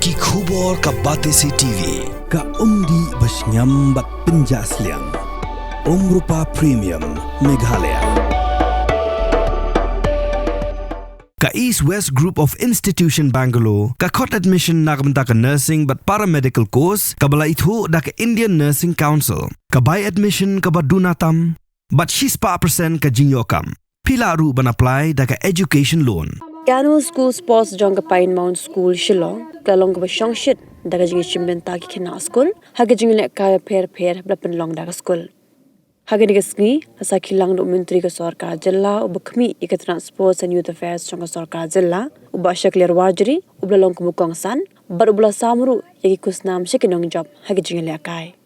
Ki khubor ka Batesi TV. Ka umdi basnyam bat penjaslian. Rupa Premium Meghalaya. Ka East West Group of Institution Bangalore, ka khot admission nagbanta ka nursing but paramedical course, ka bala ithu da ka Indian Nursing Council, ka buy admission ka badunatam, but 6% ka jinyokam. Pila ru ban apply da ka education loan. Annual school sports jong Pine Mount School Shillong, kalong ka Shongshit, daga jingi chimbenta ki kina school, haga jingi lek kaya per blapen long daga school. Haga diga sngi, asa kilang do menteri ka sarkar jilla, uba kami ika transports and youth affairs jong ka sarkar jilla, uba shaklir wajri, ubla long kumukong san, bar ubla samru, yagi kusnam shikinong job, haga jingi lek kaya.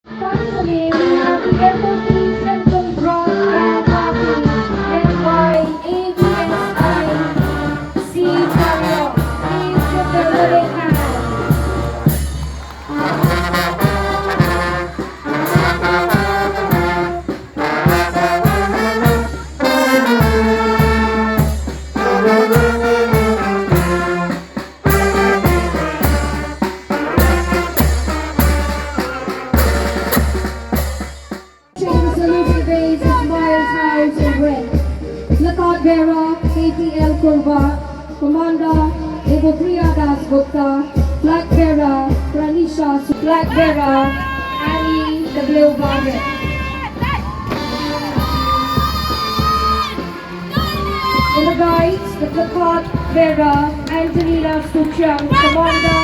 Finally, we have the FOC Central Broadcast and by ABSI C. Carlo. Please give them a big hand. Flag bearer ATL Kurva, Commander Evopriya Das Gupta, Flag bearer Pranisha, Flag bearer Annie W. Barrett. In the guides, the placard bearer Angelina Suchang, Commander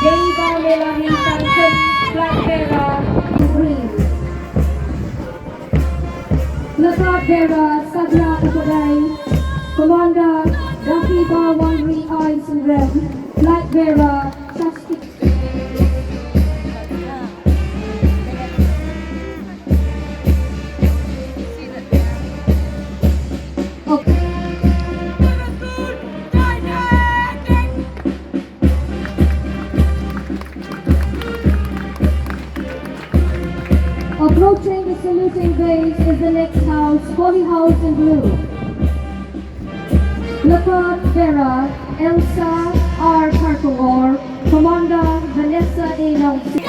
Deva Melanie Tansen, Flag bearer Green. Placard bearer Sadhya Upadai, Commander Rafiba Wangri Eyes and Red, Flag bearer Shashti. Approaching the saluting base is the next house, Holy House in blue. Placard bearer Elsa R. Karkawar, Commander Vanessa A. Nelson.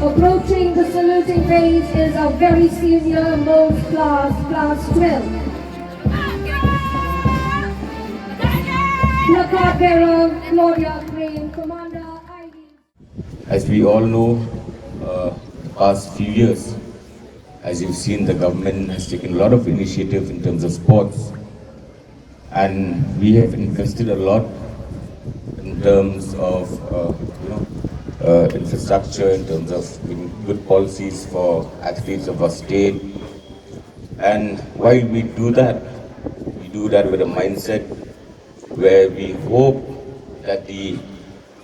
Approaching the saluting base is our very senior most class 12. Placard bearer Gloria Green, Commander ID. As we all know, the past few years, as you've seen, the government has taken a lot of initiative in terms of sports, and we have invested a lot in terms of infrastructure, in terms of good policies for athletes of our state. And while we do that with a mindset where we hope that the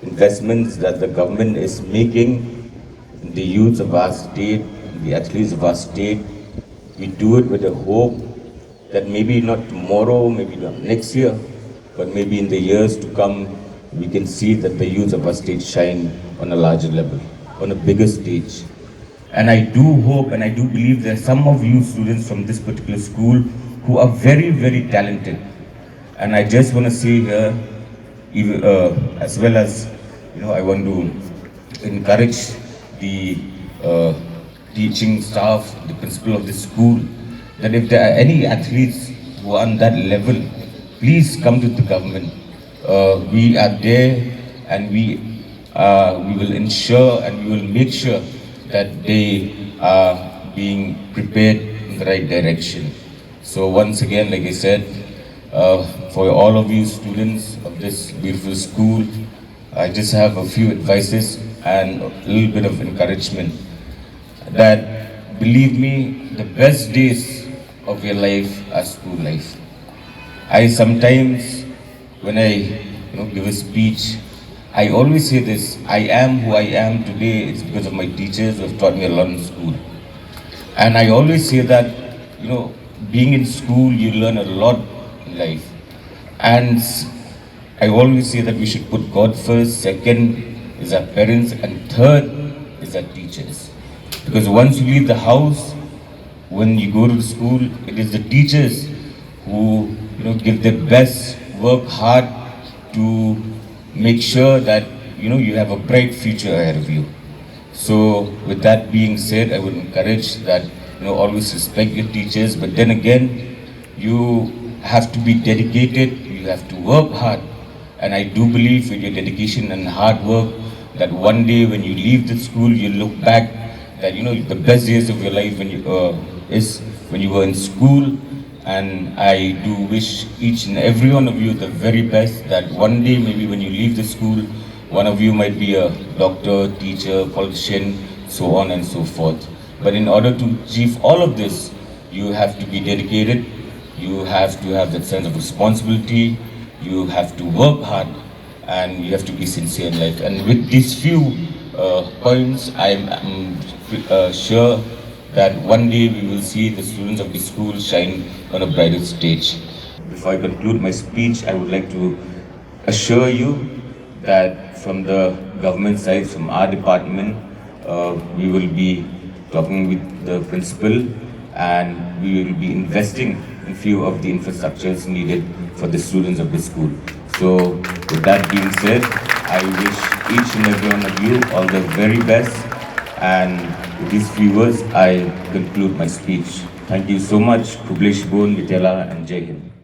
investments that the government is making in the youth of our state, the athletes of our state, we do it with a hope that maybe not tomorrow, maybe not next year, but maybe in the years to come, we can see that the youth of our state shine on a larger level, on a bigger stage. And I do hope and I do believe there are some of you students from this particular school who are very, very talented. And I just want to say here, as well as, I want to encourage the teaching staff, the principal of this school, that if there are any athletes who are on that level, please come to the government. We are there, and we will ensure and we will make sure that they are being prepared in the right direction. So once again, like I said, for all of you students of this beautiful school, I just have a few advices and a little bit of encouragement. That, believe me, the best days of your life are school life. I sometimes, when I give a speech, I always say this: I am who I am today, it's because of my teachers who have taught me a lot in school. And I always say that, being in school, you learn a lot in life. And I always say that we should put God first, second is our parents, and third is our teachers. Because once you leave the house, when you go to the school, it is the teachers who give their best, work hard to make sure that you have a bright future ahead of you. So with that being said, I would encourage that always respect your teachers, but then again, you have to be dedicated, you have to work hard. And I do believe with your dedication and hard work that one day when you leave the school, you look back that the best days of your life is when you were in school. And I do wish each and every one of you the very best, that one day maybe when you leave the school, one of you might be a doctor, teacher, politician, so on and so forth. But in order to achieve all of this, you have to be dedicated, you have to have that sense of responsibility, you have to work hard, and you have to be sincere in life. And with these few points, I'm sure that one day we will see the students of the school shine on a brighter stage. Before I conclude my speech, I would like to assure you that from the government side, from our department, we will be talking with the principal and we will be investing in few of the infrastructures needed for the students of the school. So with that being said, I wish each and every one of you all the very best. And with these few words, I conclude my speech. Thank you so much. Kublish Boon, Vitela, and Jai Hind.